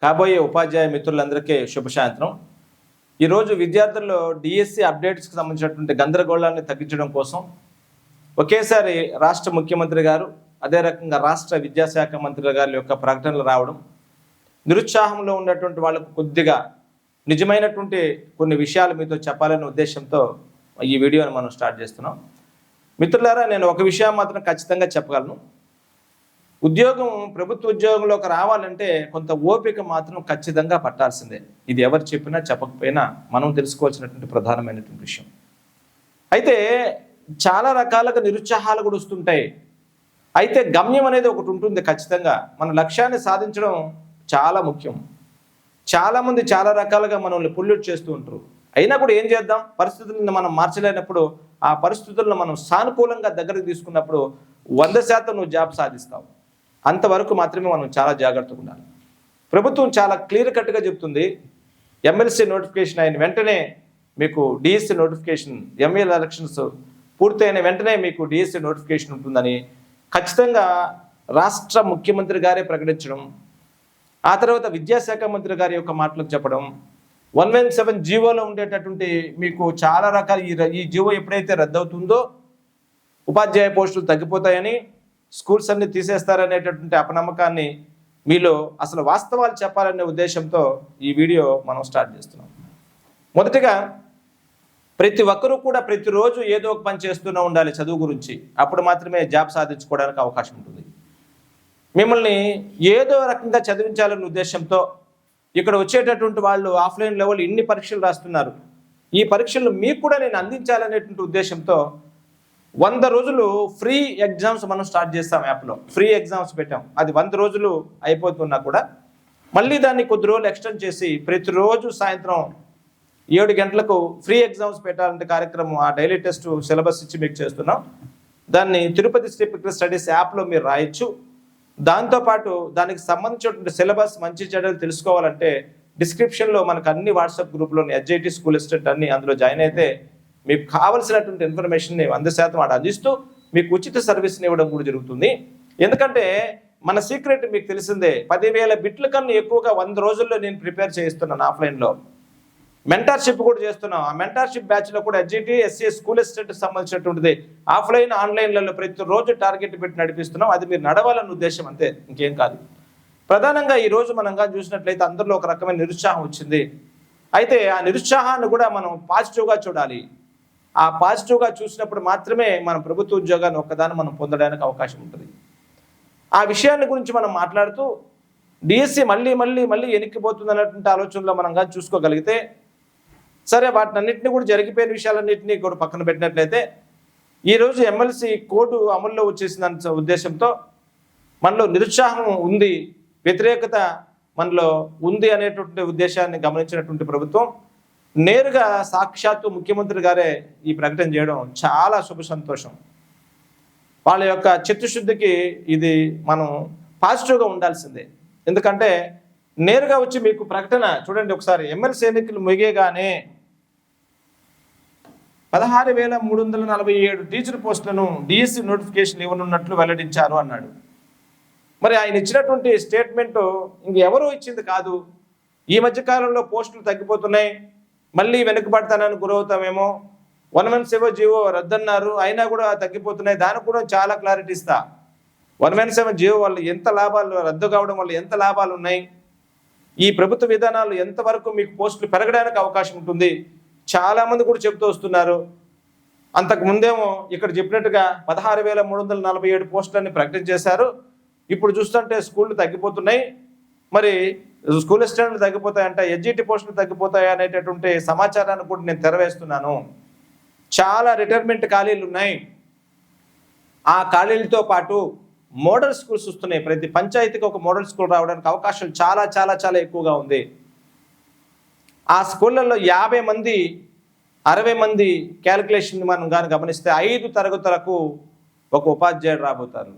కాబోయే ఉపాధ్యాయ మిత్రులందరికీ శుభసాయంత్రం. ఈరోజు విద్యార్థుల్లో డిఎస్సి అప్డేట్స్కి సంబంధించినటువంటి గందరగోళాన్ని తగ్గించడం కోసం ఒకేసారి రాష్ట్ర ముఖ్యమంత్రి గారు, అదే రకంగా రాష్ట్ర విద్యాశాఖ మంత్రి గారి యొక్క ప్రకటనలు రావడం, నిరుత్సాహంలో ఉన్నటువంటి వాళ్ళకు కొద్దిగా నిజమైనటువంటి కొన్ని విషయాలు మీతో చెప్పాలనే ఉద్దేశంతో ఈ వీడియోని మనం స్టార్ట్ చేస్తున్నాం. మిత్రులారా, నేను ఒక విషయం మాత్రం ఖచ్చితంగా చెప్పగలను. ఉద్యోగం, ప్రభుత్వ ఉద్యోగంలోకి రావాలంటే కొంత ఓపిక మాత్రం ఖచ్చితంగా పట్టాల్సిందే. ఇది ఎవరు చెప్పినా చెప్పకపోయినా మనం తెలుసుకోవాల్సినటువంటి ప్రధానమైనటువంటి విషయం. అయితే చాలా రకాలుగా నిరుత్సాహాలు కూడా వస్తుంటాయి. అయితే గమ్యం అనేది ఒకటి ఉంటుంది. ఖచ్చితంగా మన లక్ష్యాన్ని సాధించడం చాలా ముఖ్యం. చాలామంది చాలా రకాలుగా మనల్ని పొల్యూట్ చేస్తూ ఉంటారు. అయినా కూడా ఏం చేద్దాం, పరిస్థితులను మనం మార్చలేనప్పుడు ఆ పరిస్థితులను మనం సానుకూలంగా దగ్గరకు తీసుకున్నప్పుడు 100% నువ్వు జాబ్ సాధిస్తావు. అంతవరకు మాత్రమే మనం చాలా జాగ్రత్తగా ఉండాలి. ప్రభుత్వం చాలా క్లియర్ కట్గా చెప్తుంది, ఎమ్మెల్సీ నోటిఫికేషన్ అయిన వెంటనే మీకు డిఎస్సి నోటిఫికేషన్, ఎంఎల్ ఎలక్షన్స్ పూర్తయిన వెంటనే మీకు డిఎస్సి నోటిఫికేషన్ ఉంటుందని ఖచ్చితంగా రాష్ట్ర ముఖ్యమంత్రి గారే ప్రకటించడం, ఆ తర్వాత విద్యాశాఖ మంత్రి గారి యొక్క మాటలకు చెప్పడం, 117 జీవోలో ఉండేటటువంటి మీకు చాలా రకాల ఈ జీవో ఎప్పుడైతే రద్దవుతుందో ఉపాధ్యాయ పోస్టులు తగ్గిపోతాయని, స్కూల్స్ అన్ని తీసేస్తారనేటటువంటి అపనమ్మకాన్ని మీలో అసలు వాస్తవాలు చెప్పాలనే ఉద్దేశంతో ఈ వీడియో మనం స్టార్ట్ చేస్తున్నాం. మొదటిగా ప్రతి ఒక్కరూ కూడా ప్రతిరోజు ఏదో ఒక పని చేస్తూనే ఉండాలి చదువు గురించి. అప్పుడు మాత్రమే జాబ్ సాధించుకోవడానికి అవకాశం ఉంటుంది. మిమ్మల్ని ఏదో రకంగా చదివించాలనే ఉద్దేశంతో ఇక్కడ వచ్చేటటువంటి వాళ్ళు ఆఫ్లైన్ లెవెల్ ఇన్ని పరీక్షలు రాస్తున్నారు. ఈ పరీక్షలు మీకు కూడా నేను అందించాలనేటువంటి ఉద్దేశంతో 100 రోజులు ఫ్రీ ఎగ్జామ్స్ మనం స్టార్ట్ చేస్తాం. యాప్లో ఫ్రీ ఎగ్జామ్స్ పెట్టాం. అది 100 రోజులు అయిపోతున్నా కూడా మళ్ళీ దాన్ని కొద్ది రోజులు ఎక్స్టెండ్ చేసి ప్రతిరోజు సాయంత్రం 7 గంటలకు ఫ్రీ ఎగ్జామ్స్ పెట్టాలంటే కార్యక్రమం, ఆ డైలీ టెస్ట్ సిలబస్ ఇచ్చి మీకు చేస్తున్నాం. దాన్ని తిరుపతి శ్రీ పిక్నిక్ స్టడీస్ యాప్లో మీరు రాయొచ్చు. దాంతోపాటు దానికి సంబంధించినటువంటి సిలబస్ మంచి చెడ్డలు తెలుసుకోవాలంటే డిస్క్రిప్షన్లో మనకు అన్ని వాట్సాప్ గ్రూప్లోని ఎస్జైటీ స్కూల్ అసిస్టెంట్ అన్ని అందులో జాయిన్ అయితే మీకు కావలసినటువంటి ఇన్ఫర్మేషన్ని 100% వాడు అందిస్తూ మీకు ఉచిత సర్వీస్ని ఇవ్వడం కూడా జరుగుతుంది. ఎందుకంటే మన సీక్రెట్ మీకు తెలిసిందే, 10,000 బిట్ల కన్నా ఎక్కువగా 100 రోజుల్లో నేను ప్రిపేర్ చేయిస్తున్నాను. ఆఫ్లైన్లో మెంటార్షిప్ కూడా చేస్తున్నాం. ఆ మెంటార్షిప్ బ్యాచ్లో కూడా ఎస్జిటి ఎస్సీ స్కూల్ అసిస్టెంట్ సంబంధించినటువంటిది ఆఫ్లైన్ ఆన్లైన్లలో ప్రతిరోజు టార్గెట్ పెట్టి నడిపిస్తున్నాం. అది మీరు నడవాలన్న ఉద్దేశం, అంతే, ఇంకేం కాదు. ప్రధానంగా ఈరోజు మనం కానీ చూసినట్లయితే అందరిలో ఒక రకమైన నిరుత్సాహం వచ్చింది. అయితే ఆ నిరుత్సాహాన్ని కూడా మనం పాజిటివ్గా చూడాలి. ఆ పాజిటివ్గా చూసినప్పుడు మాత్రమే మన ప్రభుత్వ ఉద్యోగాన్ని ఒక్కదాన్ని మనం పొందడానికి అవకాశం ఉంటుంది. ఆ విషయాన్ని గురించి మనం మాట్లాడుతూ డిఎస్సి మళ్ళీ వెనక్కిపోతుంది అన్నటువంటి ఆలోచనలో మనం కానీ చూసుకోగలిగితే, సరే వాటిని అన్నింటినీ కూడా జరిగిపోయిన విషయాలన్నింటినీ కూడా పక్కన పెట్టినట్లయితే ఈరోజు ఎమ్మెల్సీ కోడ్ అమల్లో వచ్చేసిన ఉద్దేశంతో మనలో నిరుత్సాహం ఉంది, వ్యతిరేకత మనలో ఉంది అనేటువంటి ఉద్దేశాన్ని గమనించినటువంటి ప్రభుత్వం నేరుగా సాక్షాత్తు ముఖ్యమంత్రి గారే ఈ ప్రకటన చేయడం చాలా శుభ సంతోషం. వాళ్ళ యొక్క చిత్తశుద్ధికి ఇది మనం పాజిటివ్గా ఉండాల్సిందే. ఎందుకంటే నేరుగా వచ్చి మీకు ప్రకటన చూడండి ఒకసారి. ఎమ్మెల్సీ ఎన్నికలు ముగియగానే 16,347 టీచర్ పోస్టులను డిఎస్సి నోటిఫికేషన్ ఇవ్వనున్నట్లు వెల్లడించారు అన్నాడు. మరి ఆయన ఇచ్చినటువంటి స్టేట్మెంటు ఇంకెవరూ ఇచ్చింది కాదు. ఈ మధ్యకాలంలో పోస్టులు తగ్గిపోతున్నాయి, మళ్ళీ వెనుకబడతానని గురవుతామేమో, 117 జీవో రద్దన్నారు, అయినా కూడా తగ్గిపోతున్నాయి, దానికి కూడా చాలా క్లారిటీ ఇస్తా. 117 జీవో వల్ల ఎంత లాభాలు, రద్దు కావడం వల్ల ఎంత లాభాలు ఉన్నాయి, ఈ ప్రభుత్వ విధానాలు ఎంతవరకు మీకు పోస్టులు పెరగడానికి అవకాశం ఉంటుంది, చాలామంది కూడా చెబుతూ వస్తున్నారు. అంతకు ముందేమో ఇక్కడ చెప్పినట్టుగా 16,347 పోస్టులని ప్రకటన చేశారు. ఇప్పుడు చూస్తుంటే స్కూళ్ళు తగ్గిపోతున్నాయి, మరి స్కూల్ అసిస్టెంట్లు తగ్గిపోతాయంట, ఎస్జిటి పోస్టులు తగ్గిపోతాయి అనేటటువంటి సమాచారాన్ని కూడా నేను తెరవేస్తున్నాను. చాలా రిటైర్మెంట్ ఖాళీలు ఉన్నాయి. ఆ ఖాళీలతో పాటు మోడల్ స్కూల్స్ వస్తున్నాయి. ప్రతి పంచాయతీకి ఒక మోడల్ స్కూల్ రావడానికి అవకాశం చాలా చాలా చాలా ఎక్కువగా ఉంది. ఆ స్కూళ్ళల్లో 50 మంది 60 మంది క్యాలిక్యులేషన్ మనం కానీ గమనిస్తే 5 తరగతులకు ఒక ఉపాధ్యాయుడు రాబోతారు.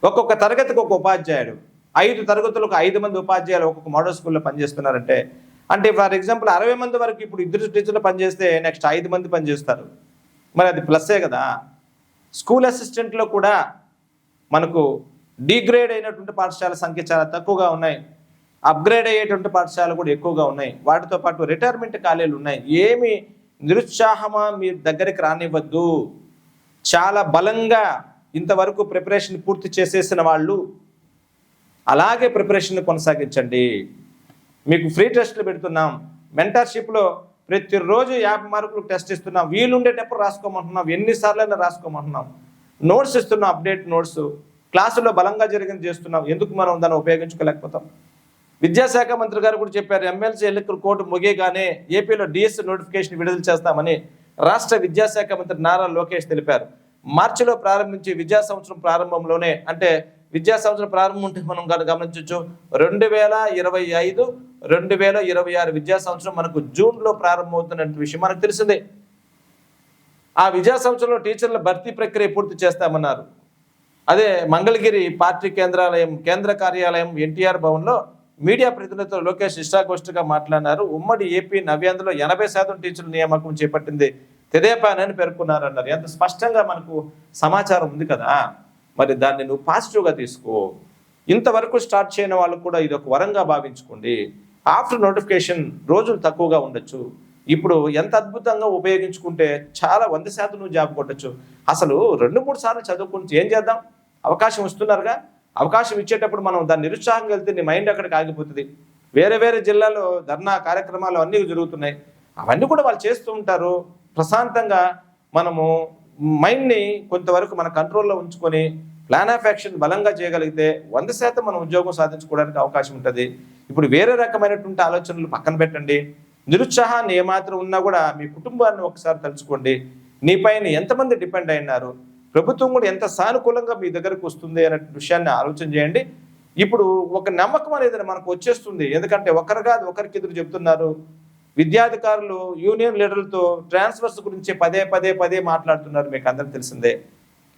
ఒక్కొక్క తరగతికి ఒక ఉపాధ్యాయుడు, 5 తరగతులకు 5 మంది ఉపాధ్యాయులు ఒక్కొక్క మోడల్ స్కూల్లో పనిచేస్తున్నారంటే, అంటే ఫర్ ఎగ్జాంపుల్ 60 మంది వరకు ఇప్పుడు 2 టీచర్లు పనిచేస్తే నెక్స్ట్ 5 మంది పనిచేస్తారు. మరి అది ప్లస్సే కదా. స్కూల్ అసిస్టెంట్లో కూడా మనకు డిగ్రేడ్ అయినటువంటి పాఠశాల సంఖ్య చాలా తక్కువగా ఉన్నాయి. అప్గ్రేడ్ అయ్యేటువంటి పాఠశాలలు కూడా ఎక్కువగా ఉన్నాయి. వాటితో పాటు రిటైర్మెంట్ ఖాళీలు ఉన్నాయి. ఏమి నిరుత్సాహమా మీ దగ్గరికి రానివ్వద్దు. చాలా బలంగా ఇంతవరకు ప్రిపరేషన్ పూర్తి చేసేసిన వాళ్ళు అలాగే ప్రిపరేషన్ కొనసాగించండి. మీకు ఫ్రీ టెస్టులు పెడుతున్నాం. మెంటర్షిప్లో ప్రతిరోజు 50 మార్కులకు టెస్ట్ ఇస్తున్నాం. వీలుండేటప్పుడు రాసుకోమంటున్నాం, ఎన్నిసార్లైనా రాసుకోమంటున్నాం. నోట్స్ ఇస్తున్నాం, అప్డేట్ నోట్స్. క్లాసులో బలంగా జరిగింది చేస్తున్నాం. ఎందుకు మనం దాన్ని ఉపయోగించుకోలేకపోతాం? విద్యాశాఖ మంత్రి గారు కూడా చెప్పారు, ఎమ్మెల్సీ ఎన్నికల కోర్టు ముగియగానే ఏపీలో డిఎస్సి నోటిఫికేషన్ విడుదల చేస్తామని రాష్ట్ర విద్యాశాఖ మంత్రి నారా లోకేష్ తెలిపారు. మార్చిలో ప్రారంభించి విద్యా సంవత్సరం ప్రారంభంలోనే, అంటే విద్యా సంవత్సరం ప్రారంభం ఉంటే మనం గమనించవచ్చు 2025-2026 విద్యా సంవత్సరం మనకు జూన్లో ప్రారంభమవుతున్న విషయం మనకు తెలిసిందే. ఆ విద్యా సంవత్సరంలో టీచర్ల భర్తీ ప్రక్రియ పూర్తి చేస్తామన్నారు. అదే మంగళగిరి పార్టీ కేంద్ర కార్యాలయం ఎన్టీఆర్ భవన్లో మీడియా ప్రతినిధులతో లోకేష్ ఇష్టాగోష్ఠిగా మాట్లాడినారు. ఉమ్మడి ఏపీ నవ్యాంధ్రలో 80% టీచర్ల నియామకం చేపట్టింది తెదేపానని పేర్కొన్నారన్నారు. ఎంత స్పష్టంగా మనకు సమాచారం ఉంది కదా. మరి దాన్ని నువ్వు పాజిటివ్గా తీసుకో. ఇంతవరకు స్టార్ట్ చేయని వాళ్ళు కూడా ఇది ఒక వరంగా భావించుకోండి. ఆఫ్టర్ నోటిఫికేషన్ రోజులు తక్కువగా ఉండొచ్చు. ఇప్పుడు ఎంత అద్భుతంగా ఉపయోగించుకుంటే చాలా 100% నువ్వు జాబ్ కొట్టచ్చు. అసలు 2-3 సార్లు చదువుకుంటే ఏం చేద్దాం? అవకాశం ఇస్తున్నారుగా. అవకాశం ఇచ్చేటప్పుడు మనం దాన్ని నిరుత్సాహంగా వెళ్తే నీ మైండ్ అక్కడికి ఆగిపోతుంది. వేరే వేరే జిల్లాలో ధర్నా కార్యక్రమాలు అన్నీ జరుగుతున్నాయి. అవన్నీ కూడా వాళ్ళు చేస్తూ ఉంటారు. ప్రశాంతంగా మనము మైండ్ని కొంతవరకు మన కంట్రోల్లో ఉంచుకొని ప్లాన్ ఆఫ్ యాక్షన్ బలంగా చేయగలిగితే 100% మనం ఉద్యోగం సాధించుకోవడానికి అవకాశం ఉంటుంది. ఇప్పుడు వేరే రకమైనటువంటి ఆలోచనలు పక్కన పెట్టండి. నిరుత్సాహాన్ని ఏమాత్రం ఉన్నా కూడా మీ కుటుంబాన్ని ఒకసారి తలుచుకోండి. నీపైన ఎంతమంది డిపెండ్ అయినారు, ప్రభుత్వం కూడా ఎంత సానుకూలంగా మీ దగ్గరకు వస్తుంది అనే విషయాన్ని ఆలోచన చేయండి. ఇప్పుడు ఒక నమ్మకం అనేది మనకు వచ్చేస్తుంది. ఎందుకంటే ఒకరు కాదు ఒకరికి ఎదురు చెప్తున్నారు. విద్యాధికారులు యూనియన్ లీడర్లతో ట్రాన్స్ఫర్స్ గురించి పదే మాట్లాడుతున్నారు. మీకు అందరికి తెలిసిందే.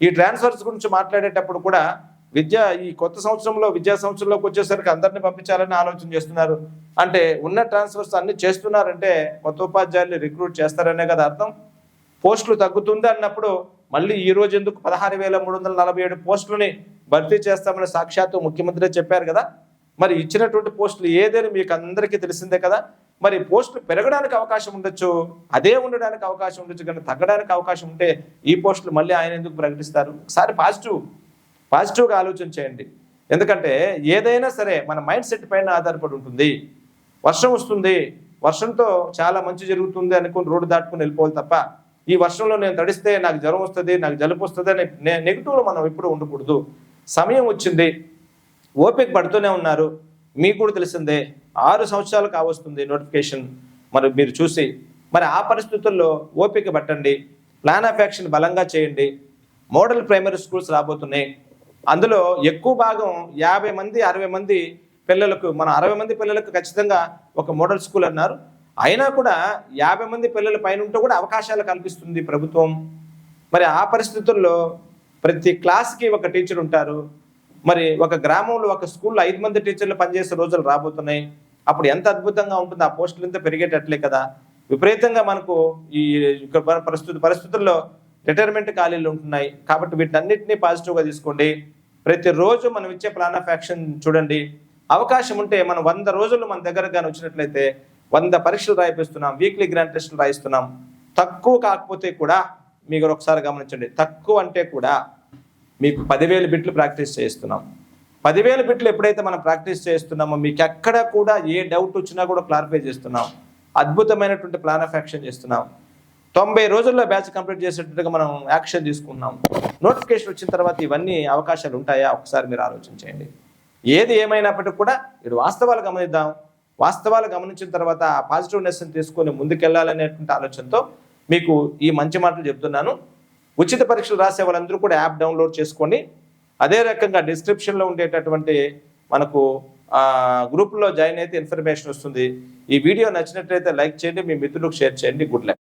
ఈ ట్రాన్స్ఫర్స్ గురించి మాట్లాడేటప్పుడు కూడా ఈ కొత్త సంవత్సరంలో విద్యా సంవత్సరంలోకి వచ్చేసరికి అందరినీ పంపించాలని ఆలోచన చేస్తున్నారు. అంటే ఉన్న ట్రాన్స్ఫర్స్ అన్ని చేస్తున్నారంటే కొత్త ఉపాధ్యాయుల్ని రిక్రూట్ చేస్తారనే కదా అర్థం. పోస్టులు తగ్గుతుంది అన్నప్పుడు మళ్ళీ ఈ రోజు ఎందుకు 16,347 పోస్టులని భర్తీ చేస్తామని సాక్షాత్తు ముఖ్యమంత్రి చెప్పారు కదా. మరి ఇచ్చినటువంటి పోస్టులు ఏదని మీకు అందరికీ తెలిసిందే కదా. మరి పోస్టులు పెరగడానికి అవకాశం ఉండొచ్చు, అదే ఉండడానికి అవకాశం ఉండొచ్చు, కానీ తగ్గడానికి అవకాశం ఉంటే ఈ పోస్టులు మళ్ళీ ఆయన ఎందుకు ప్రకటిస్తారు? ఒకసారి పాజిటివ్గా ఆలోచన చేయండి. ఎందుకంటే ఏదైనా సరే మన మైండ్ సెట్ పైన ఆధారపడి ఉంటుంది. వర్షం వస్తుంది, వర్షంతో చాలా మంచి జరుగుతుంది అనుకుని రోడ్డు దాటుకుని వెళ్ళిపోవాలి తప్ప ఈ వర్షంలో నేను తడిస్తే నాకు జ్వరం వస్తుంది, నాకు జలుబు వస్తుంది అని నెగిటివ్లో మనం ఎప్పుడు ఉండకూడదు. సమయం వచ్చింది, ఓపిక పడుతూనే ఉన్నారు. మీకు కూడా తెలిసిందే 6 సంవత్సరాలు కావస్తుంది నోటిఫికేషన్. మరి మీరు చూసి మరి ఆ పరిస్థితుల్లో ఓపిక పట్టండి, ప్లాన్ ఆఫ్ యాక్షన్ బలంగా చేయండి. మోడల్ ప్రైమరీ స్కూల్స్ రాబోతున్నాయి. అందులో ఎక్కువ భాగం 50 మంది 60 మంది పిల్లలకు, మన 60 మంది పిల్లలకు ఖచ్చితంగా ఒక మోడల్ స్కూల్ అన్నారు. అయినా కూడా 50 మంది పిల్లల పైన ఉంటూ కూడా అవకాశాలు కల్పిస్తుంది ప్రభుత్వం. మరి ఆ పరిస్థితుల్లో ప్రతి క్లాస్కి ఒక టీచర్ ఉంటారు. మరి ఒక గ్రామంలో ఒక స్కూల్లో 5 మంది టీచర్లు పనిచేసే రోజులు రాబోతున్నాయి. అప్పుడు ఎంత అద్భుతంగా ఉంటుంది. ఆ పోస్టులు ఇంత పెరిగేటట్లే కదా. విపరీతంగా మనకు ఈ పరిస్థితుల్లో రిటైర్మెంట్ ఖాళీలు ఉంటున్నాయి. కాబట్టి వీటన్నిటినీ పాజిటివ్గా తీసుకోండి. ప్రతిరోజు మనం ఇచ్చే ప్లాన్ ఆఫ్ యాక్షన్ చూడండి. అవకాశం ఉంటే మనం 100 రోజులు మన దగ్గరకు కానీ వచ్చినట్లయితే 100 పరీక్షలు రాయిపిస్తున్నాం, వీక్లీ గ్రాండ్ టెస్టులు రాయిస్తున్నాం. తక్కువ కాకపోతే కూడా మీకు ఒకసారి గమనించండి, తక్కువ అంటే కూడా మీకు 10,000 బిట్లు ప్రాక్టీస్ చేస్తున్నాం. 10,000 బిట్లు ఎప్పుడైతే మనం ప్రాక్టీస్ చేస్తున్నామో మీకు ఎక్కడ కూడా ఏ డౌట్ వచ్చినా కూడా క్లారిఫై చేస్తున్నాం. అద్భుతమైనటువంటి ప్లాన్ ఆఫ్ యాక్షన్ చేస్తున్నాం. 90 రోజుల్లో బ్యాచ్ కంప్లీట్ చేసేటట్టుగా మనం యాక్షన్ తీసుకున్నాం. నోటిఫికేషన్ వచ్చిన తర్వాత ఇవన్నీ అవకాశాలు ఉంటాయా? ఒకసారి మీరు ఆలోచన చేయండి. ఏది ఏమైనప్పటికీ కూడా ఇది వాస్తవాలు గమనిద్దాం. వాస్తవాలు గమనించిన తర్వాత ఆ పాజిటివ్నెస్ని తీసుకొని ముందుకెళ్లాలనేటువంటి ఆలోచనతో మీకు ఈ మంచి మాటలు చెప్తున్నాను. ఉచిత పరీక్షలు రాసే వాళ్ళందరూ కూడా యాప్ డౌన్లోడ్ చేసుకోండి. అదే రకంగా డిస్క్రిప్షన్లో ఉండేటటువంటి మనకు గ్రూప్లో జాయిన్ అయితే ఇన్ఫర్మేషన్ వస్తుంది. ఈ వీడియో నచ్చినట్లయితే లైక్ చేయండి, మీ మిత్రులకు షేర్ చేయండి. Good luck.